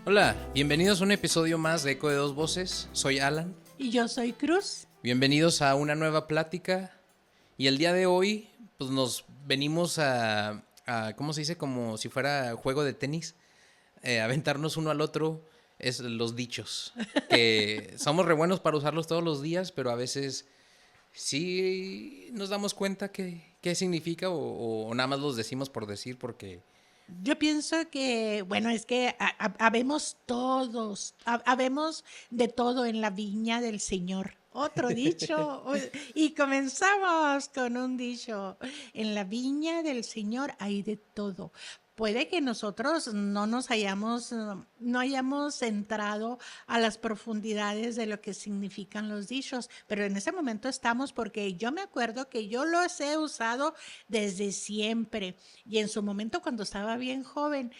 Hola, bienvenidos a un episodio más de Eco de Dos Voces. Soy Alan. Y yo soy Cruz. Bienvenidos a una nueva plática. Y el día de hoy, pues nos venimos a ¿cómo se dice? Como si fuera juego de tenis. Aventarnos uno al otro es los dichos. Que somos re buenos para usarlos todos los días, pero a veces sí nos damos cuenta qué significa o nada más los decimos por decir porque... Yo pienso que, bueno, es que habemos todos, habemos de todo en la viña del Señor. Otro dicho. Y comenzamos con un dicho. En la viña del Señor hay de todo. Puede que nosotros no hayamos entrado a las profundidades de lo que significan los dichos, pero en ese momento estamos porque yo me acuerdo que yo los he usado desde siempre. Y en su momento, cuando estaba bien joven,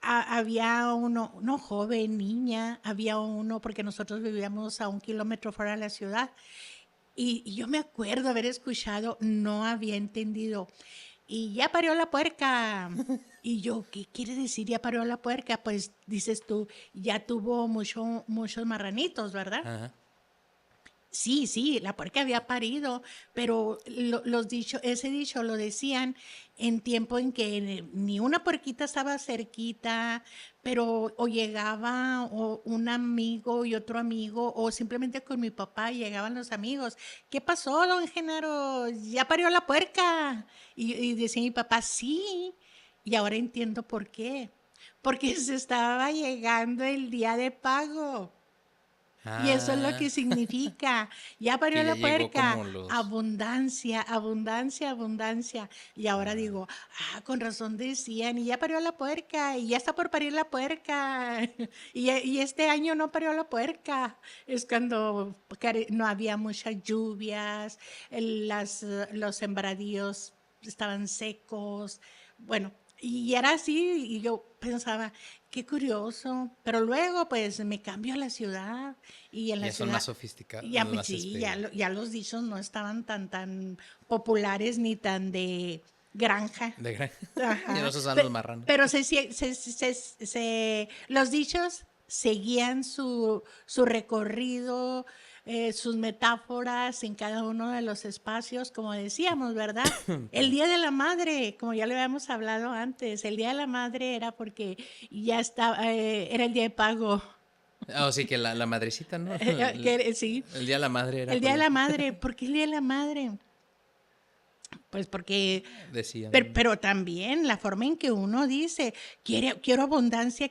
había uno, no joven, niña, había uno, porque nosotros vivíamos a 1 kilómetro fuera de la ciudad. Y yo me acuerdo haber escuchado, no había entendido. Y ya parió la puerca. Y yo, ¿qué quiere decir ya parió la puerca? Pues dices tú, ya tuvo muchos marranitos, ¿verdad? Ajá. Sí, sí, la puerca había parido, pero ese dicho lo decían en tiempo en que ni una puerquita estaba cerquita, pero o llegaba o un amigo y otro amigo, o simplemente con mi papá llegaban los amigos. ¿Qué pasó, don Genaro? ¿Ya parió la puerca? Y decía mi papá, sí, y ahora entiendo por qué. Porque se estaba llegando el día de pago. Y eso es lo Ah, que significa. Ya parió que ya la llegó puerca. como los... Abundancia, abundancia, abundancia. Y ahora digo, con razón decían, y ya parió la puerca, y ya está por parir la puerca. Y este año no parió la puerca. Es cuando no había muchas lluvias, los sembradíos estaban secos. Bueno, y era así, y yo pensaba, qué curioso. Pero luego, pues, me cambio a la ciudad. Y en la Ya son más ciudad, sofisticados, ya, más sí, ya los dichos no estaban tan populares ni tan de granja. de gran... Ya no Ajá. se usan los marranos. Pero los dichos seguían su recorrido, sus metáforas en cada uno de los espacios, como decíamos, ¿verdad? El Perdón. Día de la Madre, como ya lo habíamos hablado antes, el Día de la Madre era porque ya estaba, era el día de pago. Oh, sí, que la madrecita, ¿no? Sí, El día de la madre era el por Día de el... la Madre. ¿Por qué el Día de la Madre? Pues porque, Decían. pero también la forma en que uno dice, quiero abundancia,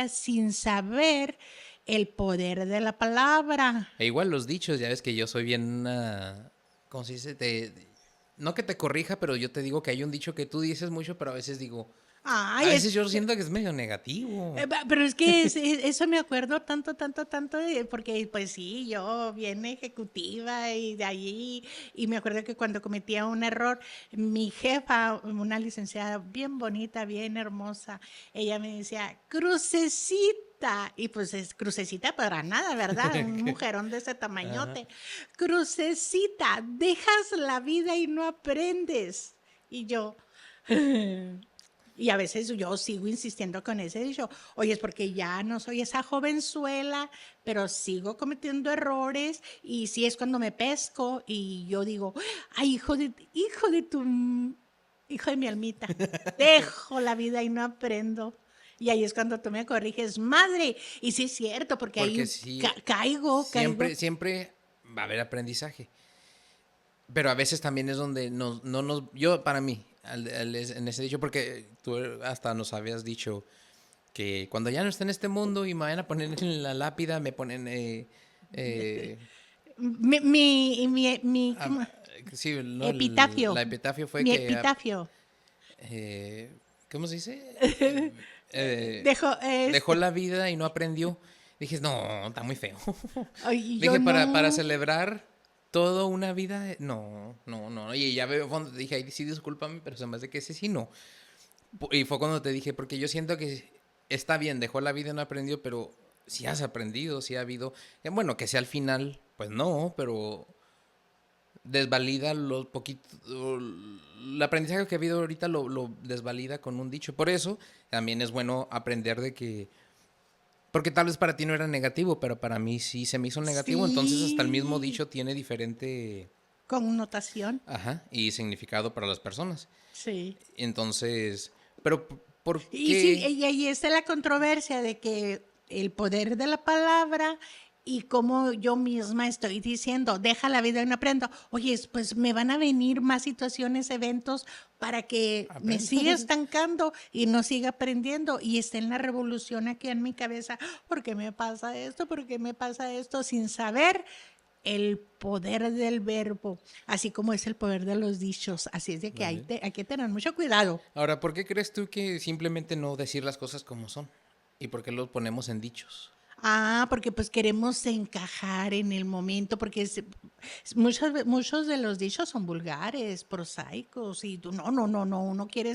sin saber el poder de la palabra. E igual los dichos, ya ves que yo soy bien... ¿cómo se dice? No que te corrija, pero yo te digo que hay un dicho que tú dices mucho, pero a veces digo... A Ay, veces yo siento que es medio negativo. pero es que eso me acuerdo tanto, porque pues sí, yo bien ejecutiva y de allí, y me acuerdo que cuando cometía un error, mi jefa, una licenciada bien bonita, bien hermosa, ella me decía, crucecita, y pues es crucecita para nada, ¿verdad? Un mujerón de ese Ajá. tamañote. Crucecita, dejas la vida y no aprendes. Y yo... Y a veces yo sigo insistiendo con ese dicho, oye, es porque ya no soy esa jovenzuela, pero sigo cometiendo errores y sí es cuando me pesco y yo digo, ay, hijo de mi almita, dejo la vida y no aprendo. Y ahí es cuando tú me corriges, madre. Y sí es cierto, porque Porque ahí sí, caigo. siempre va a haber aprendizaje. Pero a veces también es donde no nos... Yo, para mí, en ese dicho, porque tú hasta nos habías dicho que cuando ya no esté en este mundo y me vayan a poner en la lápida, me ponen... eh, ¿Cómo? sí, no, Epitafio, la epitafio fue mi que... epitafio. ¿Cómo se dice? Dejo, Dejó la vida y no aprendió. Dije, no, está muy feo. ay, yo Dije, para no. celebrar toda una vida, no. Y ya veo cuando te dije, ay, sí, discúlpame, pero se me hace que ese sí no. Y fue cuando te dije, porque yo siento que está bien, dejó la vida y no aprendió, pero sí has aprendido, sí ha habido. Bueno, que sea al final, pues no, pero desvalida los poquitos. El aprendizaje que ha habido ahorita lo desvalida con un dicho. Por eso también es bueno aprender de que Porque tal vez para ti no era negativo, pero para mí sí se me hizo negativo. Entonces hasta el mismo Sí, dicho tiene diferente, connotación. ajá, y significado para las personas. Sí. Entonces, pero ¿por Y sí, qué? y ahí está la controversia de que el poder de la palabra y como yo misma estoy diciendo, deja la vida y no aprendo. Oye, pues me van a venir más situaciones, eventos para que me Aprendo. siga estancando y no siga aprendiendo. Y está en la revolución aquí en mi cabeza. ¿Por qué me pasa esto? ¿Por qué me pasa esto? Sin saber el poder del verbo, así como es el poder de los dichos. Así es de que Vale. hay que tener mucho cuidado. Ahora, ¿por qué crees tú que simplemente no decir las cosas como son? ¿Y por qué lo ponemos en dichos? Ah, porque pues queremos encajar en el momento, porque muchos de los dichos son vulgares, prosaicos, y tú, no, uno quiere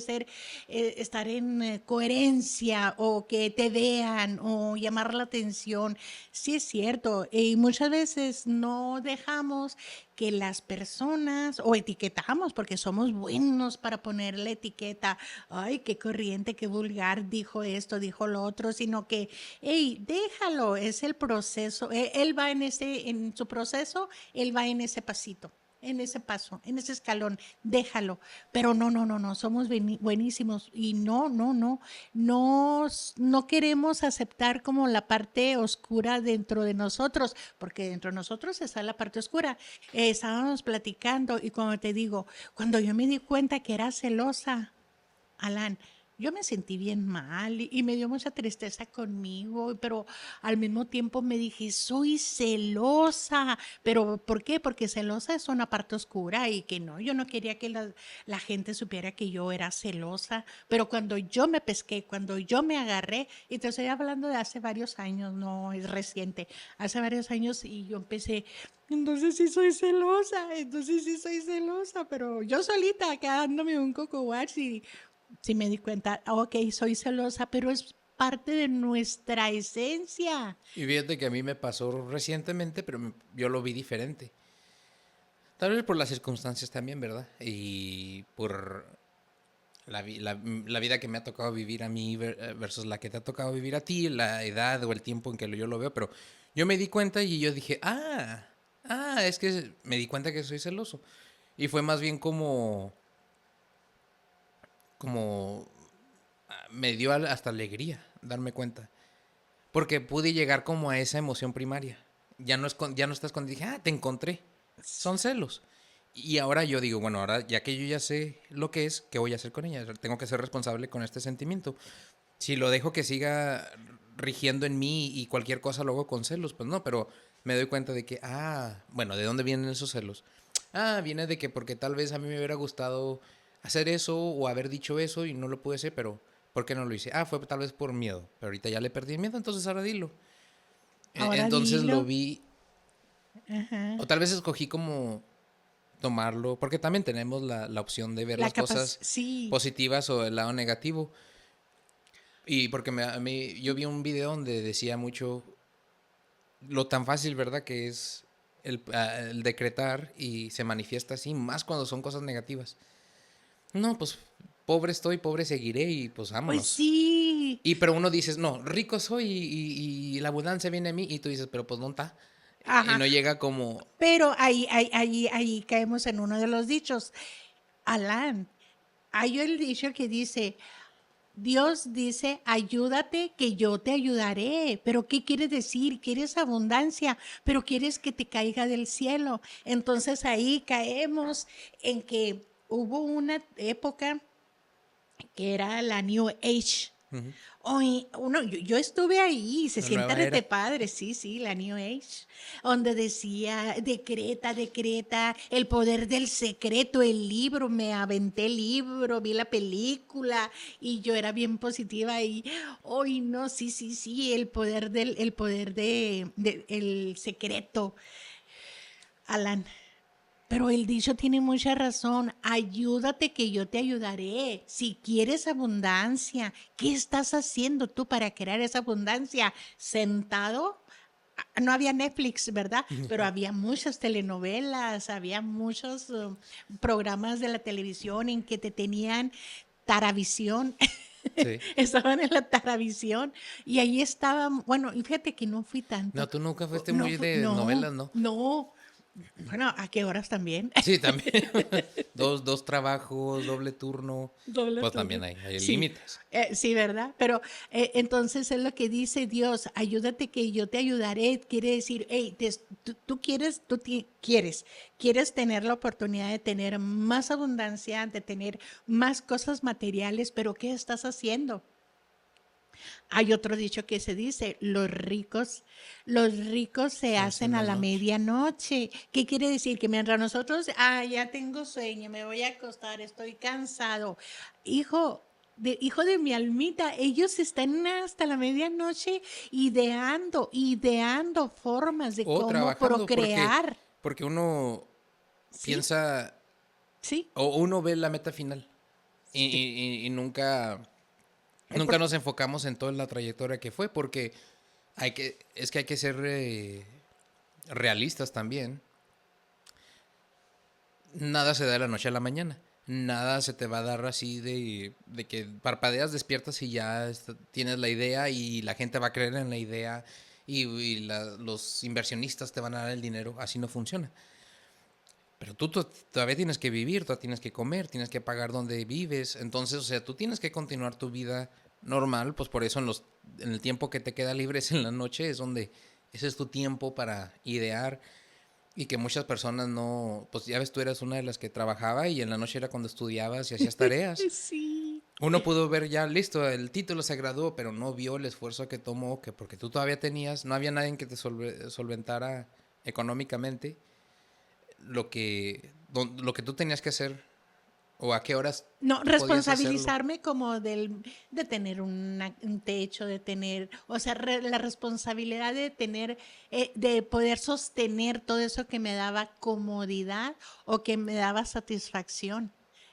estar en coherencia o que te vean o llamar la atención. Sí es cierto, y muchas veces no dejamos que las personas, o etiquetamos, porque somos buenos para poner la etiqueta, ay, qué corriente, qué vulgar, dijo esto, dijo lo otro, sino que, hey, déjalo, es el proceso, él va en su proceso, él va en ese pasito. En ese paso, en ese escalón, déjalo. Pero no, somos buenísimos y no queremos aceptar como la parte oscura dentro de nosotros, porque dentro de nosotros está la parte oscura. Estábamos platicando y como te digo, cuando yo me di cuenta que era celosa, Alan, yo me sentí bien mal y me dio mucha tristeza conmigo, pero al mismo tiempo me dije, soy celosa. ¿Pero por qué? Porque celosa es una parte oscura y que no, yo no quería que la gente supiera que yo era celosa, pero cuando yo me pesqué, cuando yo me agarré, y te estoy hablando de hace varios años, no es reciente, hace varios años y yo empecé, entonces sí soy celosa, pero yo solita quedándome un coco watch y sí me di cuenta, ok, soy celosa, pero es parte de nuestra esencia. Y fíjate que a mí me pasó recientemente, pero yo lo vi diferente. Tal vez por las circunstancias también, ¿verdad? Y por la vida que me ha tocado vivir a mí versus la que te ha tocado vivir a ti, la edad o el tiempo en que yo lo veo, pero yo me di cuenta y yo dije, es que me di cuenta que soy celoso. Y fue más bien como, me dio hasta alegría darme cuenta. Porque pude llegar como a esa emoción primaria. Ya no estás cuando dije, te encontré. Son celos. Y ahora yo digo, bueno, ahora ya que yo ya sé lo que es, ¿qué voy a hacer con ella? Tengo que ser responsable con este sentimiento. Si lo dejo que siga rigiendo en mí y cualquier cosa lo hago con celos, pues no, pero me doy cuenta de que, bueno, ¿de dónde vienen esos celos? Viene de que porque tal vez a mí me hubiera gustado hacer eso o haber dicho eso y no lo pude hacer, pero ¿por qué no lo hice? Fue tal vez por miedo, pero ahorita ya le perdí el miedo, entonces ahora dilo. Ahora Entonces lo dilo. vi, Ajá. o tal vez escogí como tomarlo, porque también tenemos la opción de ver La las capaz, cosas sí. positivas o el lado negativo. Y porque yo vi un video donde decía mucho lo tan fácil, ¿verdad? Que es el decretar y se manifiesta así, más cuando son cosas negativas. No, pues pobre estoy, pobre seguiré y pues Pues vámonos. sí. Y pero uno dices, no, rico soy y la abundancia viene a mí y tú dices, pero pues no está. Y Ajá. no llega como, Pero ahí caemos en uno de los dichos. Alan, hay el dicho que dice, Dios dice, ayúdate que yo te ayudaré. Pero ¿qué quiere decir? Quieres abundancia, pero quieres que te caiga del cielo. Entonces ahí caemos en que hubo una época que era la New Age. ujú, Hoy, yo estuve ahí, se la siente nueva rete era. padre, sí, la New Age, donde decía, decreta, el poder del secreto, el libro, me aventé el libro, vi la película y yo era bien positiva y, hoy no, sí, el poder el secreto, Alan. Pero el dicho tiene mucha razón. Ayúdate que yo te ayudaré. Si quieres abundancia, ¿qué estás haciendo tú para crear esa abundancia? ¿Sentado? No había Netflix, ¿verdad? Pero había muchas telenovelas, había muchos programas de la televisión en que te tenían taravisión. Sí. Estaban en la Taravisión y ahí estaban, bueno, y fíjate que no fui No, tanto. tú nunca fuiste No, muy de no, novelas, ¿no? no. Bueno, ¿a qué horas también? Sí, también. Dos trabajos, doble turno. Doble Pues también turno. hay Sí, límites. sí, ¿verdad? Pero entonces es lo que dice Dios, ayúdate que yo te ayudaré. Quiere decir, hey, tú quieres, quieres tener la oportunidad de tener más abundancia, de tener más cosas materiales, pero ¿qué estás haciendo? Hay otro dicho que se dice, los ricos se Se hacen hacen a la la noche. medianoche. ¿Qué quiere decir? Que mientras nosotros, ya tengo sueño, me voy a acostar, estoy cansado. Hijo, hijo de mi almita, ellos están hasta la medianoche ideando formas de O cómo trabajando, procrear. porque uno ¿Sí? piensa, ¿Sí? o uno ve la meta final Sí. y nunca nos enfocamos en toda la trayectoria que fue, porque es que hay que ser realistas también. Nada se da de la noche a la mañana. Nada se te va a dar así de que parpadeas, despiertas y ya tienes la idea y la gente va a creer en la idea y los inversionistas te van a dar el dinero. Así no funciona. Pero tú todavía tienes que vivir, todavía tienes que comer, tienes que pagar donde vives. Entonces, o sea, tú tienes que continuar tu vida normal. Pues por eso en el tiempo que te queda libre es en la noche, es donde ese es tu tiempo para idear. Y que muchas personas no, pues ya ves, tú eras una de las que trabajaba y en la noche era cuando estudiabas y hacías tareas. Sí. Uno pudo ver ya, listo, el título se graduó, pero no vio el esfuerzo que tomó, que porque tú todavía tenías, no había nadie que te solventara económicamente lo que tú tenías que hacer o a qué horas No, podías hacerlo. responsabilizarme como de tener un techo, de tener, o sea, la responsabilidad de tener, de poder sostener todo eso que me daba comodidad o que me daba satisfacción.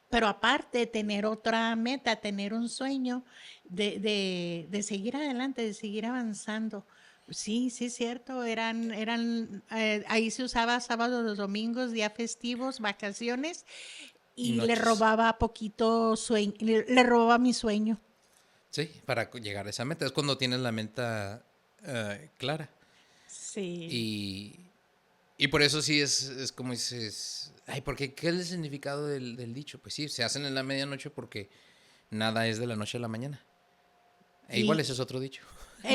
Pero aparte, tener otra meta, tener un sueño de seguir adelante, de seguir avanzando. Sí, sí, es cierto. Ahí se usaba sábados, domingos, días festivos, vacaciones Y y le noches. robaba poquito sueño, le robaba mi sueño. Sí, para llegar a esa meta. Es cuando tienes la meta clara. Sí. Y, y por eso sí es como dices, ay, porque ¿qué es el significado del dicho? Pues sí, se hacen en la medianoche porque nada es de la noche a la mañana. E igual ese Y es otro dicho.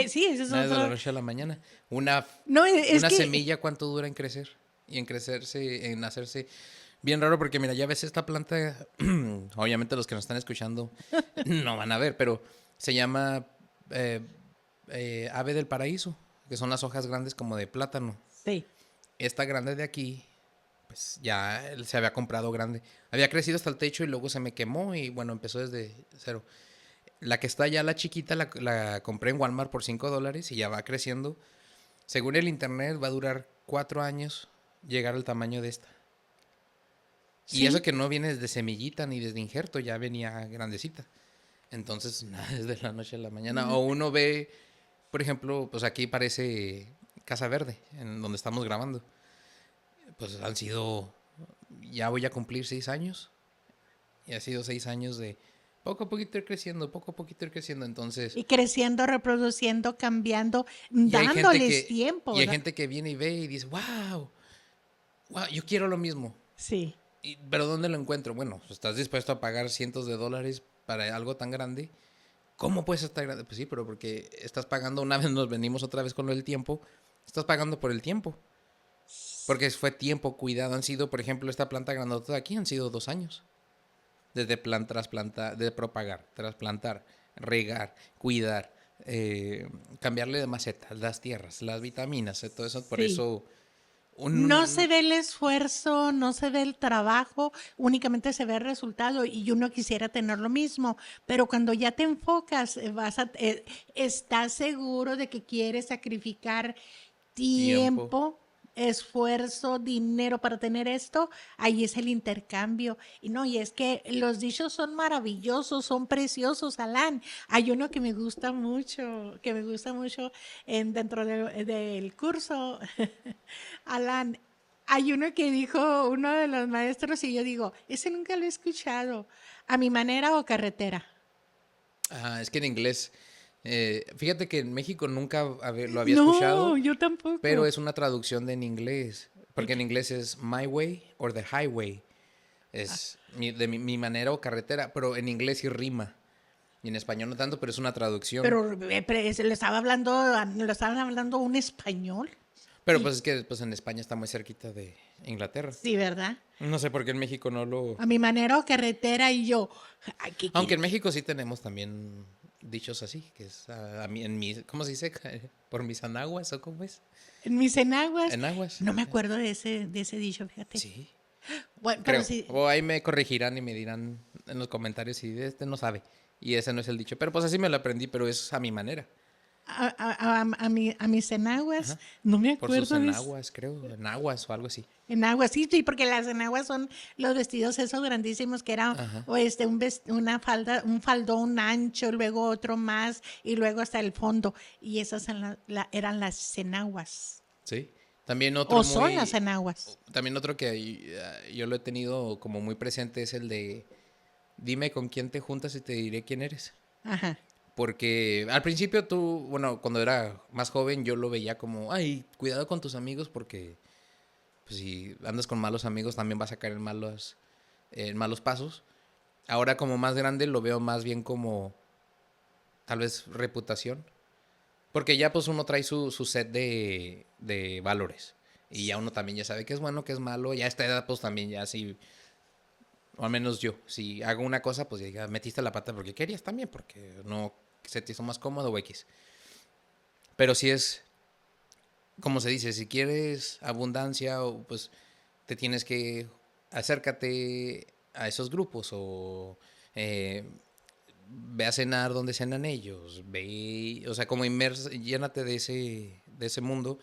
sí, ese es Nada es de la otro. noche a la mañana. Una, No, es una que semilla, ¿cuánto dura en crecer? Y en crecerse, en hacerse bien raro, porque mira, ya ves esta planta, obviamente los que nos están escuchando no van a ver, pero se llama eh, ave del paraíso, que son las hojas grandes como de plátano. sí, Esta grande de aquí, pues ya se había comprado grande. Había crecido hasta el techo y luego se me quemó y bueno, empezó desde cero. La que está ya la chiquita la compré en Walmart por $5 y ya va creciendo. Según el internet va a durar 4 años llegar al tamaño de esta. Y eso sí, que no viene desde semillita ni desde injerto, ya venía grandecita. Entonces, nada, desde la noche a la mañana. O uno ve, por ejemplo, pues aquí parece Casa Verde, en donde estamos grabando. Pues han sido, ya voy a cumplir 6 años. Y ha sido 6 años de poco a poquito ir creciendo, poco a poquito ir creciendo. Entonces, y creciendo, reproduciendo, cambiando, y hay gente dándoles que, y tiempo, hay gente que viene y ve y dice, wow, wow, yo quiero lo mismo. sí, Pero ¿dónde lo encuentro? Bueno, pues, estás dispuesto a pagar cientos de dólares para algo tan grande. ¿Cómo puede ser tan grande? Pues sí, pero porque estás pagando, una vez nos venimos otra vez con lo del tiempo, estás pagando por el tiempo. Porque fue tiempo cuidado. Han sido, por ejemplo, esta planta grandota de aquí han sido 2 años. Desde trasplantar, de propagar, trasplantar, regar, cuidar, cambiarle de macetas, las tierras, las vitaminas, todo eso. Por sí. eso, No se un, ve el esfuerzo, no se ve el trabajo, únicamente se ve el resultado y uno quisiera tener lo mismo, pero cuando ya te enfocas, estás seguro de que quieres sacrificar tiempo. tiempo, esfuerzo, dinero para tener esto, ahí es el intercambio. Y no, y es que los dichos son maravillosos, son preciosos, Alan. Hay uno que me gusta mucho dentro del curso, Alan. Hay uno que dijo uno de los maestros y yo digo, ese nunca lo he escuchado. ¿A mi manera o carretera? Es que en inglés, fíjate que en México nunca lo había No, escuchado, yo pero tampoco. es una traducción de en inglés, porque en inglés es my way or the highway, es mi manera o carretera, pero en inglés sí rima, y en español no tanto, pero es una traducción. Pero le estaban hablando un español. Pero Y pues es que pues en España está muy cerquita de Inglaterra. sí, ¿verdad? No sé por qué en México no lo... A mi manera o carretera y yo. Ay, Aunque en México sí tenemos también dichos así, que es a mí, en mi, ¿cómo se dice? ¿Por mis anaguas o cómo es? en mis enaguas. Enaguas. No me acuerdo de ese dicho, fíjate. Sí, Bueno, pero creo. sí. O ahí me corregirán y me dirán en los comentarios si este no sabe. Y ese no es el dicho. Pero pues así me lo aprendí, pero es a mi manera. A mis enaguas, Ajá. no me Por sus acuerdo enaguas, creo. Enaguas o algo así. enaguas, sí, sí, porque las enaguas son los vestidos esos grandísimos que era Ajá. o una falda, un faldón ancho, luego otro más y luego hasta el fondo. Y esas eran las enaguas. Sí. También otro O son las muy... enaguas. También otro que yo lo he tenido como muy presente es el de dime con quién te juntas y te diré quién eres. Ajá. Porque al principio tú, bueno, cuando era más joven yo lo veía como, ay, cuidado con tus amigos porque pues, si andas con malos amigos también vas a caer en malos pasos. Ahora como más grande lo veo más bien como tal vez reputación. Porque ya pues uno trae su set de valores. Y ya uno también ya sabe qué es bueno, qué es malo. Ya a esta edad pues también ya si, o al menos yo, si hago una cosa pues ya metiste la pata porque querías también, porque no se te hizo más cómodo o X. Pero si es, como se dice, si quieres abundancia o pues te tienes que acércate a esos grupos o eh, ve a cenar donde cenan ellos, ve, o sea, como llénate de ese mundo,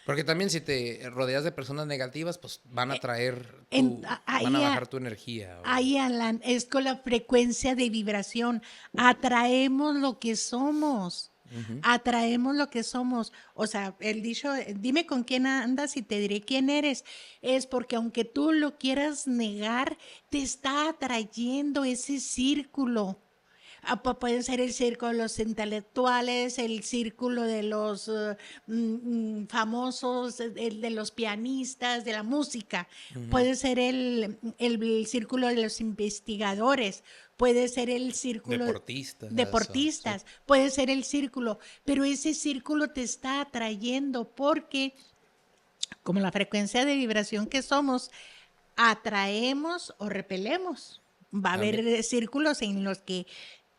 porque también si te rodeas de personas negativas, pues van a traer van a Ahí, bajar tu energía. ahí, Alan, es con la frecuencia de vibración. Atraemos lo que somos. Ujú. Atraemos lo que somos. O sea, el dicho, dime con quién andas y te diré quién eres. Es porque aunque tú lo quieras negar, te está atrayendo ese círculo. Puede ser el círculo de los intelectuales, el círculo de los famosos, el de los pianistas, de la música. Puede ser el círculo de los investigadores. Puede ser el círculo de Deportistas, sí. deportistas. Puede ser el círculo. Pero ese círculo te está atrayendo porque, como la frecuencia de vibración que somos, atraemos o repelemos. Va a haber También. círculos en los que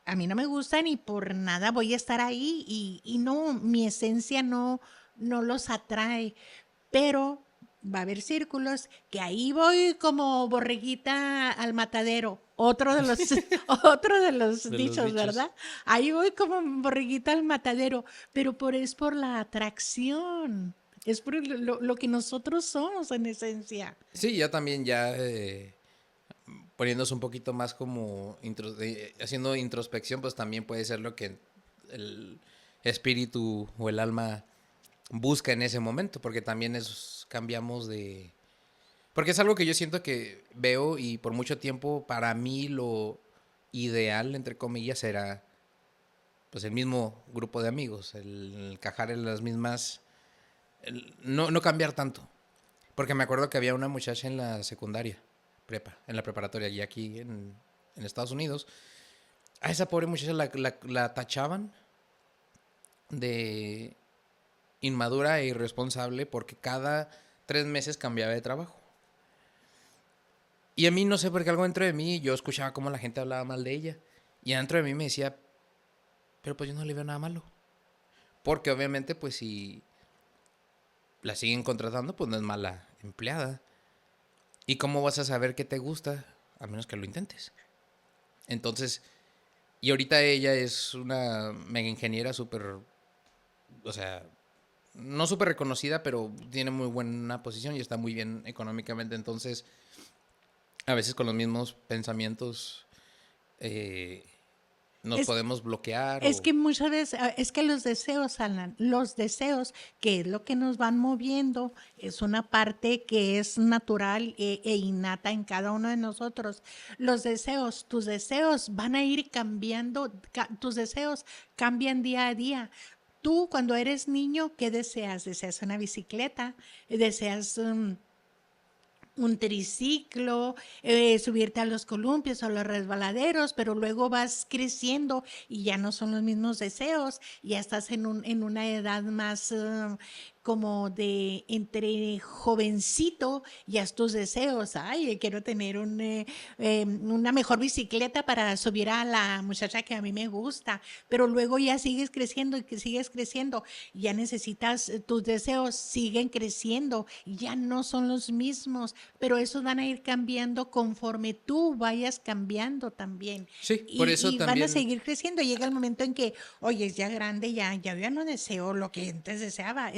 a mí no me gustan y por nada voy a estar ahí y no, mi esencia no los atrae, pero va a haber círculos que ahí voy como borreguita al matadero. Otro de los De los dichos, dichos. ¿verdad? Ahí voy como borreguita al matadero, pero es por la atracción. Es por lo que nosotros somos en esencia. Sí, ya también ya poniéndose un poquito más como haciendo introspección, pues también puede ser lo que el espíritu o el alma busca en ese momento, porque también cambiamos de... Porque es algo que yo siento que veo y por mucho tiempo para mí lo ideal, entre comillas, era pues el mismo grupo de amigos, el encajar en las mismas... no cambiar tanto. Porque me acuerdo que había una muchacha en la secundaria, en la preparatoria, y aquí en Estados Unidos. A esa pobre muchacha la tachaban de inmadura e irresponsable porque cada 3 meses cambiaba de trabajo. Y a mí no sé por qué algo dentro de mí, yo escuchaba cómo la gente hablaba mal de ella. Y dentro de mí me decía, pero pues yo no le veo nada malo. Porque obviamente pues si la siguen contratando, pues no es mala empleada. ¿Y cómo vas a saber qué te gusta? A menos que lo intentes. Entonces, y ahorita ella es una mega ingeniera súper, o sea, no súper reconocida, pero tiene muy buena posición y está muy bien económicamente. Entonces, a veces con los mismos pensamientos, eh, nos podemos bloquear Es o... que muchas veces, es que los deseos, Alan, los deseos, que es lo que nos van moviendo, es una parte que es natural e innata en cada uno de nosotros. Los deseos, tus deseos van a ir cambiando, tus deseos cambian día a día. Tú cuando eres niño, ¿qué deseas? ¿Deseas una bicicleta? ¿Deseas un triciclo, subirte a los columpios o los resbaladeros, pero luego vas creciendo y ya no son los mismos deseos, ya estás en una edad más como de entre jovencito, ya es tus deseos, ay, quiero tener una mejor bicicleta para subir a la muchacha que a mí me gusta, pero luego ya sigues creciendo y que sigues creciendo, ya necesitas, tus deseos siguen creciendo, ya no son los mismos, pero esos van a ir cambiando conforme tú vayas cambiando también. Sí, por eso Y van a también... seguir creciendo. Llega el momento en que, oye, es ya grande, ya no deseo lo que antes deseaba.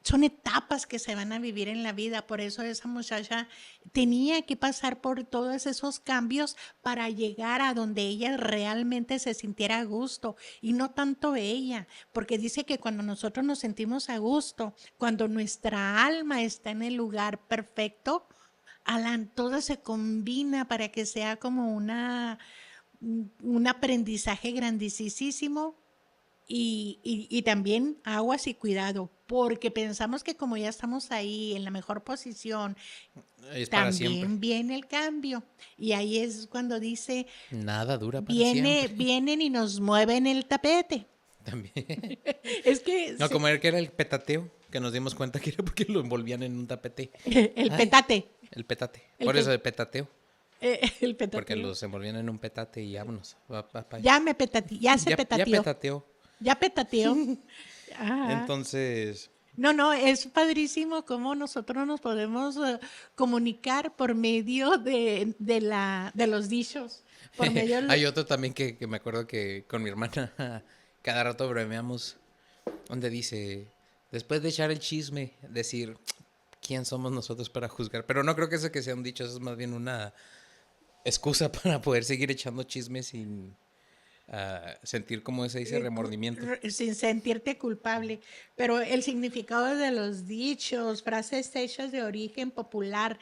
Son etapas que se van a vivir en la vida. Por eso esa muchacha tenía que pasar por todos esos cambios para llegar a donde ella realmente se sintiera a gusto y no tanto ella, porque dice que cuando nosotros nos sentimos a gusto, cuando nuestra alma está en el lugar perfecto, Alan, todo se combina para que sea como un aprendizaje grandísimo y también aguas y cuidado, porque pensamos que como ya estamos ahí en la mejor posición, Es para siempre. también viene el cambio. Y ahí es cuando dice, Nada dura para siempre. vienen y nos mueven el tapete. También. Es que No, como era que era el petateo, que nos dimos cuenta que era porque lo envolvían en un tapete. el Ay, petate. el petate. El, Por pe- eso el petateo. el Porque petateo. los envolvían en un petate y vámonos. Ya se Ya petateó. petateó. Ya petateó. Ajá. Entonces, No, no, es padrísimo cómo nosotros nos podemos comunicar por medio de los dichos, por medio de hay otro también que me acuerdo que con mi hermana cada rato bromeamos, donde dice, después de echar el chisme, decir, ¿quién somos nosotros para juzgar? Pero no creo que eso que sea un dicho, eso es más bien una excusa para poder seguir echando chismes sin sentir, como se dice, remordimiento. sin sentirte culpable. Pero el significado de los dichos, frases hechas de origen popular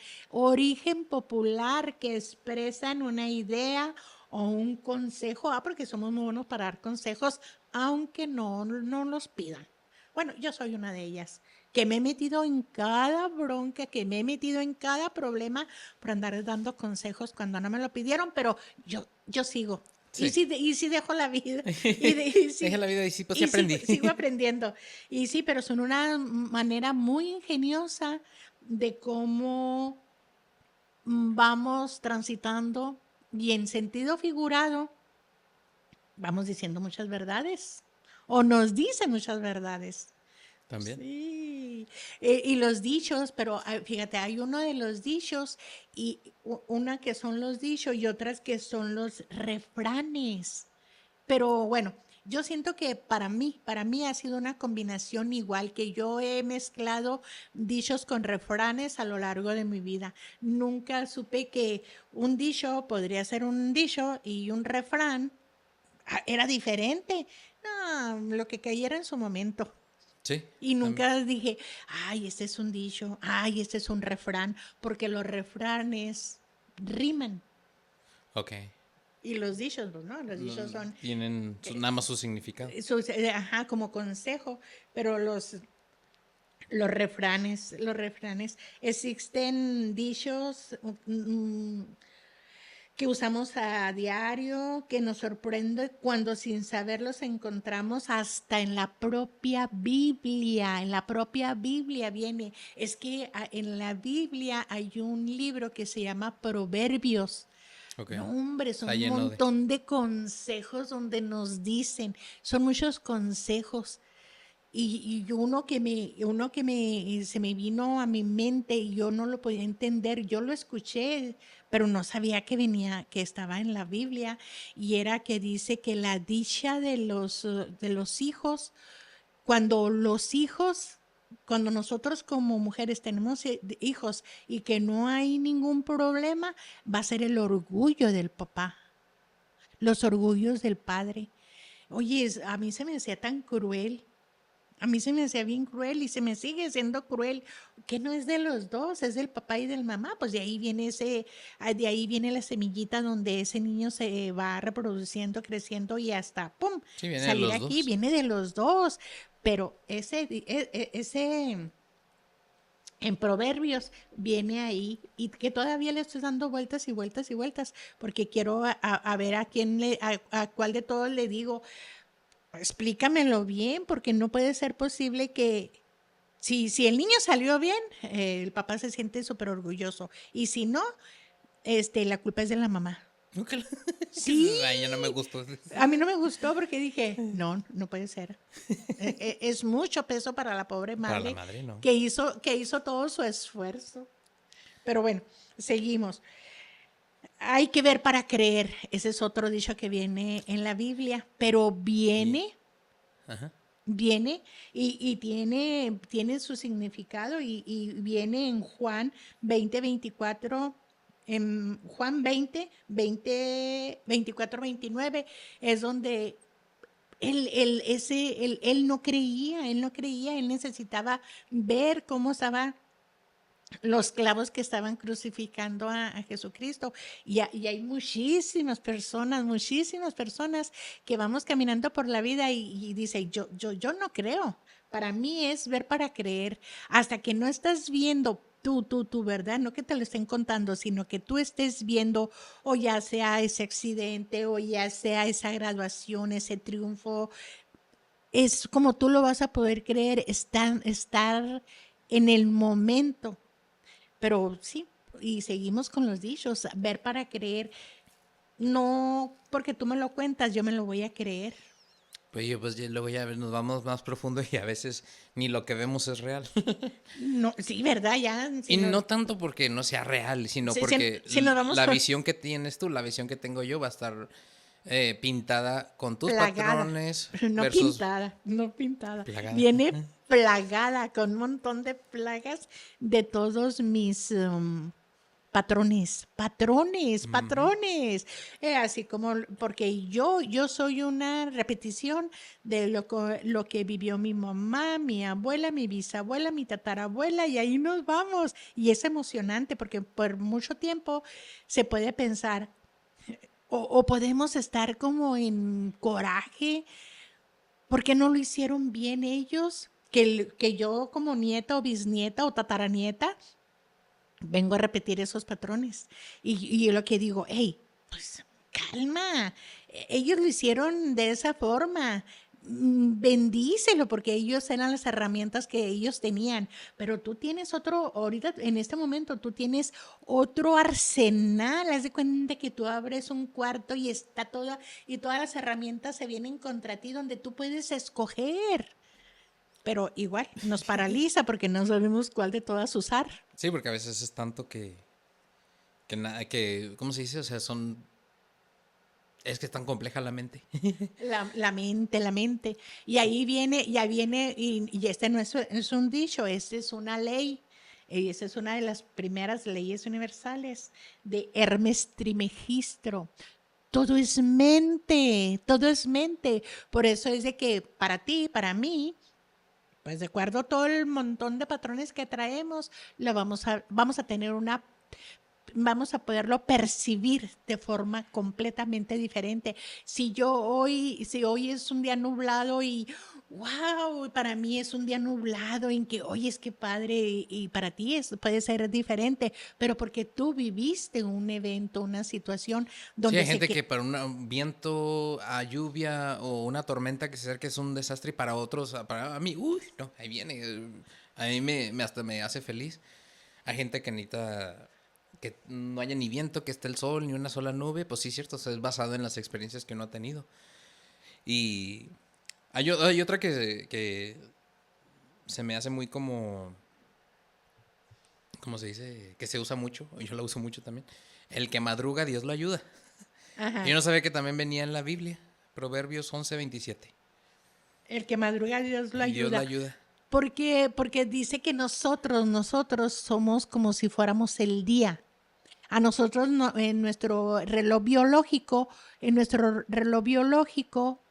que expresan una idea o un consejo, porque somos muy buenos para dar consejos, aunque no los pidan. Bueno, yo soy una de ellas, que me he metido en cada bronca, que me he metido en cada problema por andar dando consejos cuando no me lo pidieron, pero yo sigo. Sí. Y sí dejo la vida. Deja la vida y sí, pues sí aprendí. Sigo aprendiendo. Y sí, pero son una manera muy ingeniosa de cómo vamos transitando y en sentido figurado vamos diciendo muchas verdades o nos dicen muchas verdades. También. Sí, y los dichos, pero fíjate, hay uno de los dichos y una que son los dichos y otras que son los refranes. Pero bueno, yo siento que para mí ha sido una combinación igual que yo he mezclado dichos con refranes a lo largo de mi vida. Nunca supe que un dicho podría ser un dicho y un refrán era diferente. No, lo que cayera en su momento. Sí. Y nunca dije, ay, este es un dicho, ay, este es un refrán, porque los refranes riman. Ok. Y los dichos, pues, ¿no? Los dichos son Tienen nada más su significado. ajá, como consejo, pero los refranes, existen dichos que usamos a diario, que nos sorprende cuando sin saberlos encontramos hasta en la propia Biblia viene. Es que en la Biblia hay un libro que se llama Proverbios. Okay. No, hombre, son Está un montón de consejos donde nos dicen, son muchos consejos. Y se me vino a mi mente y yo no lo podía entender, yo lo escuché, pero no sabía que venía, que estaba en la Biblia, y era que dice que la dicha de los hijos, cuando los hijos, cuando nosotros como mujeres tenemos hijos y que no hay ningún problema, va a ser el orgullo del papá. los orgullos del padre. Oye, a mí se me hacía tan cruel. A mí se me hacía bien cruel y se me sigue siendo cruel, que no es de los dos, es del papá y del mamá. Pues de ahí viene de ahí viene la semillita donde ese niño se va reproduciendo, creciendo y hasta ¡pum! Sí, viene de Salir los aquí, dos. viene de los dos. Pero ese en Proverbios viene ahí y que todavía le estoy dando vueltas y vueltas y vueltas porque quiero a ver a cuál de todos le digo, explícamelo bien, porque no puede ser posible que si el niño salió bien, el papá se siente súper orgulloso. Y si no, la culpa es de la mamá. Nunca Sí, Ay, ya no me gustó. a mí no me gustó porque dije, no, no puede ser. Es mucho peso para la pobre Para la madre madre, no. que hizo todo su esfuerzo. Pero bueno, seguimos. Hay que ver para creer. Ese es otro dicho que viene en la Biblia, pero Y, viene ajá. viene y tiene su significado y viene en Juan 20:24, en Juan 20:24-29, es donde él no creía, él necesitaba ver cómo estaba los clavos que estaban crucificando a Jesucristo. Y hay muchísimas personas que vamos caminando por la vida y dice, yo no creo. Para mí es ver para creer. Hasta que no estás viendo tú, ¿verdad? No que te lo estén contando, sino que tú estés viendo, o ya sea ese accidente, o ya sea esa graduación, ese triunfo, es como tú lo vas a poder creer, estar en el momento. Pero sí, y seguimos con los dichos, ver para creer. No porque tú me lo cuentas, yo me lo voy a creer. Pues yo, pues luego ya nos vamos más profundo y a veces ni lo que vemos es real. No, sí, ¿verdad? Ya, Y no tanto porque no sea real, sino porque si nos vamos la por visión que tienes tú, la visión que tengo yo va a estar pintada con tus plagada, patrones no versus pintada, no pintada. plagada. Viene plagada con un montón de plagas de todos mis patrones. Así como, porque yo soy una repetición de lo que vivió mi mamá, mi abuela, mi bisabuela, mi tatarabuela, y ahí nos vamos. Y es emocionante porque por mucho tiempo se puede pensar, o podemos estar como en coraje, porque no lo hicieron bien ellos, que yo como nieta o bisnieta o tataranieta vengo a repetir esos patrones. Y yo lo que digo, hey, pues calma, ellos lo hicieron de esa forma. Bendícelo porque ellos eran las herramientas que ellos tenían, pero tú tienes otro, ahorita en este momento tú tienes otro arsenal. Haz de cuenta que tú abres un cuarto y está toda, y todas las herramientas se vienen contra ti donde tú puedes escoger, pero igual nos paraliza porque no sabemos cuál de todas usar. Sí, porque a veces es tanto que ¿cómo se dice? O sea, es que es tan compleja la mente. La mente. Y ahí viene, ya viene, y este no es un dicho, este es una ley. Y esa es una de las primeras leyes universales de Hermes Trimegistro. Todo es mente, todo es mente. Por eso es de que para ti, para mí, pues de acuerdo a todo el montón de patrones que traemos, vamos a tener vamos a poderlo percibir de forma completamente diferente. Si hoy es un día nublado y wow, para mí es un día nublado en que, oye, es que padre, y para ti puede ser diferente, pero porque tú viviste un evento, una situación Sí, hay donde gente que para un viento, a lluvia o una tormenta que se acerca es un desastre y para otros, para mí, uy, no, ahí viene. A mí hasta me hace feliz. Hay gente que necesita que no haya ni viento, que esté el sol, ni una sola nube. Pues sí, cierto, o sea, es basado en las experiencias que uno ha tenido. Y hay otra que se me hace muy como, ¿cómo se dice? Que se usa mucho, yo la uso mucho también. El que madruga, Dios lo ayuda. Yo ajá, no sabía que también venía en la Biblia, Proverbios 11:27. el que madruga Dios lo Dios la ayuda. ayuda. Porque dice que nosotros somos como si fuéramos el día. A nosotros en nuestro reloj biológico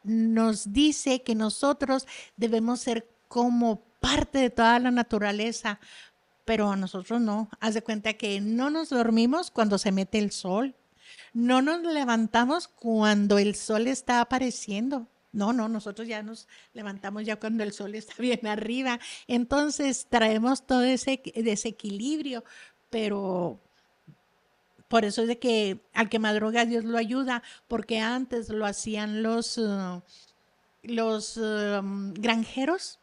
nos dice que nosotros debemos ser como parte de toda la naturaleza, pero a nosotros no. Haz de cuenta que no nos dormimos cuando se mete el sol. No nos levantamos cuando el sol está apareciendo. No, no, nosotros ya nos levantamos ya cuando el sol está bien arriba. Entonces traemos todo ese desequilibrio, pero por eso es de que al que madruga Dios lo ayuda, porque antes lo hacían los granjeros,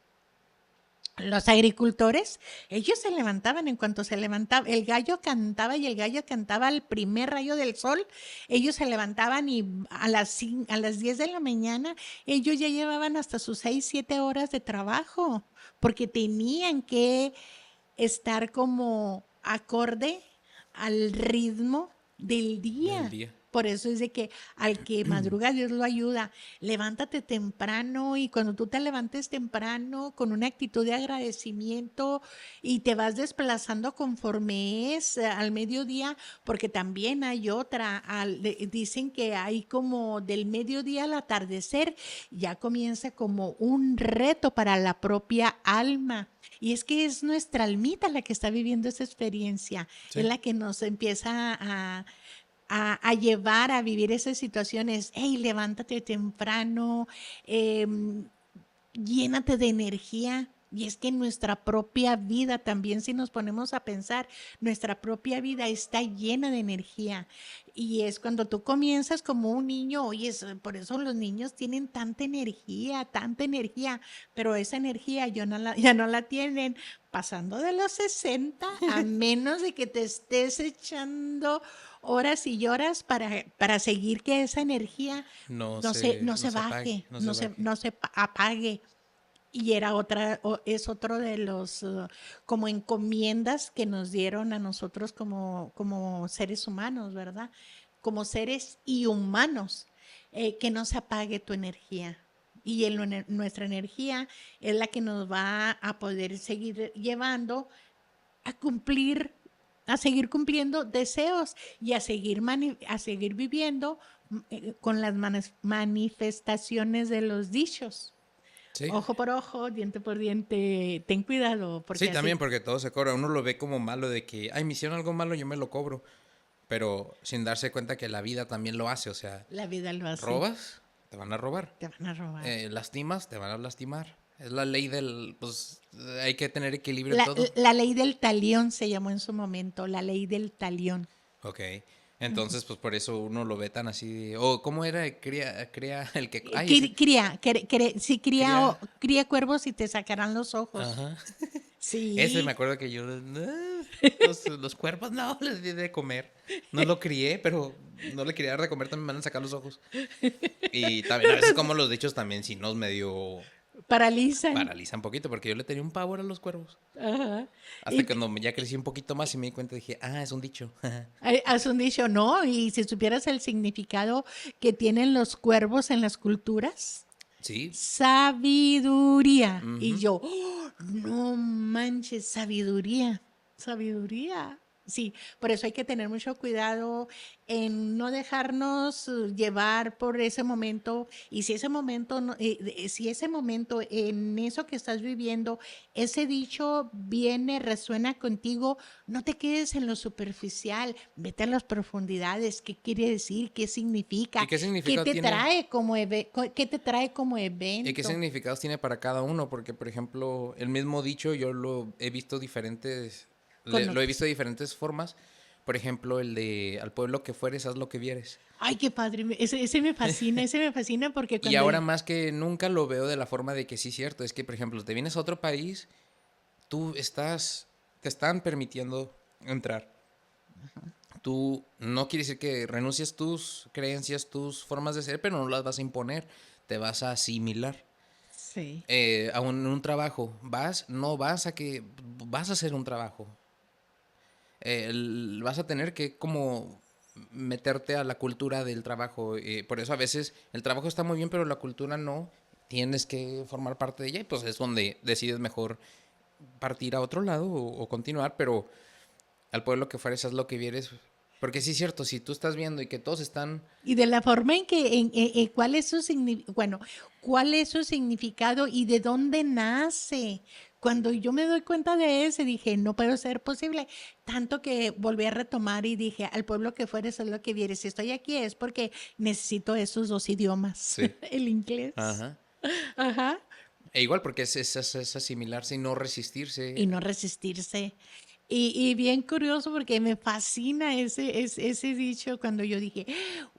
los agricultores. Ellos se levantaban en cuanto se levantaba, el gallo cantaba y el gallo cantaba al primer rayo del sol. Ellos se levantaban y a las 10 de la mañana ellos ya llevaban hasta sus 6 7 horas de trabajo, porque tenían que estar como acorde al ritmo del Del día. día. Por eso es de que al que madruga Dios lo ayuda. Levántate temprano y cuando tú te levantes temprano con una actitud de agradecimiento y te vas desplazando conforme es al mediodía, porque también hay otra, dicen que hay como del mediodía al atardecer, ya comienza como un reto para la propia alma. Y es que es nuestra almita la que está viviendo esa experiencia, es Sí. la que nos empieza a llevar a vivir esas situaciones. Hey, levántate temprano, eh, llénate de energía. Y es que nuestra propia vida también, si nos ponemos a pensar, nuestra propia vida está llena de energía. Y es cuando tú comienzas como un niño, oye, por eso los niños tienen tanta energía, pero esa energía ya no la tienen pasando de los 60, a menos de que te estés echando horas y horas para seguir que esa energía no No se se apague, baje, no se baje. no se apague. Y era es otro de los como encomiendas que nos dieron a nosotros como seres humanos, ¿verdad? Como seres y humanos, que no se apague tu energía. Y nuestra energía es la que nos va a poder seguir llevando a cumplir, a seguir cumpliendo deseos y a seguir viviendo con las manifestaciones de los dichos. Sí. Ojo por ojo, diente por diente, ten cuidado, Sí, porque también así porque todo se cobra. Uno lo ve como malo de que, ay, me hicieron algo malo, yo me lo cobro. Pero sin darse cuenta que la vida también lo hace. O sea, la vida lo hace, robas, te van a robar. te van a robar. Lastimas, te van a lastimar. Es la ley del, pues hay que tener equilibrio en todo. La ley del talión se llamó en su momento, la ley del talión. Ok. Entonces, pues por eso uno lo ve tan así. O, ¿cómo era? Cría el que. Ay, ese. Si Cría. cría cuervos y te sacarán los ojos. Ajá. Ese me Sí, acuerdo que yo. Los cuervos no les di de comer. No lo crié, pero no le quería dar de comer, también me van a sacar los ojos. Y también a veces, como los dichos también, si nos medio paralizan. paralizan un poquito, porque yo le tenía un pavor a los cuervos. Ajá. Hasta Y que cuando ya crecí un poquito más y me di cuenta, dije, ah, es un dicho. haz un dicho, no, y si supieras el significado que tienen los cuervos en las culturas, Sí. sabiduría. Y Ujú. yo, "Oh, no manches, sabiduría, sabiduría. Sí, por eso hay que tener mucho cuidado en no dejarnos llevar por ese momento. Y si ese momento, si ese momento en eso que estás viviendo, ese dicho viene, resuena contigo, no te quedes en lo superficial, vete a las profundidades. ¿Qué quiere decir? ¿Qué ¿Y significa? qué ¿Qué significado te tiene? trae como, qué te trae como ¿Y qué evento? significados tiene para cada uno? Porque, por ejemplo, el mismo dicho yo lo he visto diferentes, Con, lo he visto de diferentes formas. Por ejemplo, el de al pueblo que fueres, haz lo que vieres. ay, qué padre, ese me fascina porque Y cuando ahora más que nunca lo veo de la forma de que sí es cierto. Es que, por ejemplo, te vienes a otro país, te están permitiendo entrar. Tú no quiere decir que renuncies tus creencias, tus formas de ser, pero no las vas a imponer, te vas a asimilar. sí, Un trabajo, no vas a que, vas a hacer un trabajo. Vas a tener que como meterte a la cultura del trabajo. Por eso a veces el trabajo está muy bien, pero la cultura no. Tienes que formar parte de ella y pues es donde decides mejor partir a otro lado o continuar, pero al pueblo que fueres, haz lo que vieres. Porque sí es cierto, si tú estás viendo y que todos están... Y de la forma en que, cuál es su bueno, cuál es su significado y de dónde nace. Cuando yo me doy cuenta de eso, dije, no puede ser posible. Tanto que volví a retomar y dije, al pueblo que fueres es lo que vieres. Si estoy aquí es porque necesito esos dos idiomas, Sí. el inglés. Ajá. Ajá. E igual porque es asimilarse y no resistirse. Y no resistirse. Y bien curioso porque me fascina ese dicho cuando yo dije,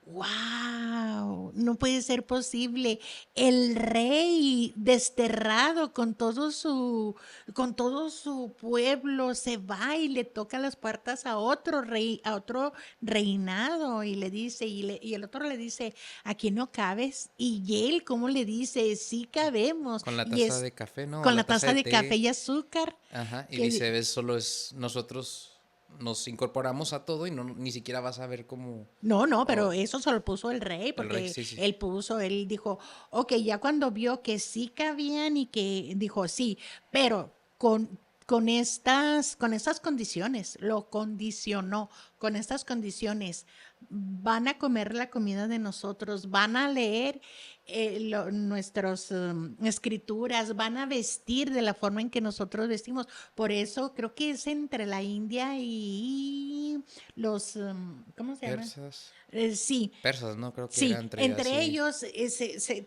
wow, no puede ser posible. El rey desterrado con todo su pueblo se va y le toca las puertas a otro rey, a otro reinado y le dice, y el otro le dice, aquí no cabes. Y él, ¿cómo le dice? Sí cabemos. Con la Y taza es de café, ¿no? O con la la taza taza de de café té. y azúcar. Ajá. Y Que, dice, ves, solo es nosotros nos incorporamos a todo y no ni siquiera vas a ver cómo... no, no, pero oh, eso se lo puso el rey, el rey, porque sí, sí. él dijo, ok, ya cuando vio que sí cabían y que dijo, sí, pero con estas condiciones, lo condicionó, con estas condiciones, van a comer la comida de nosotros, van a leer nuestras escrituras, van a vestir de la forma en que nosotros vestimos. Por eso creo que es entre la India y los, ¿cómo se llaman? Persas. Sí, Persas, ¿no? Creo que era sí, entre entre así. ellos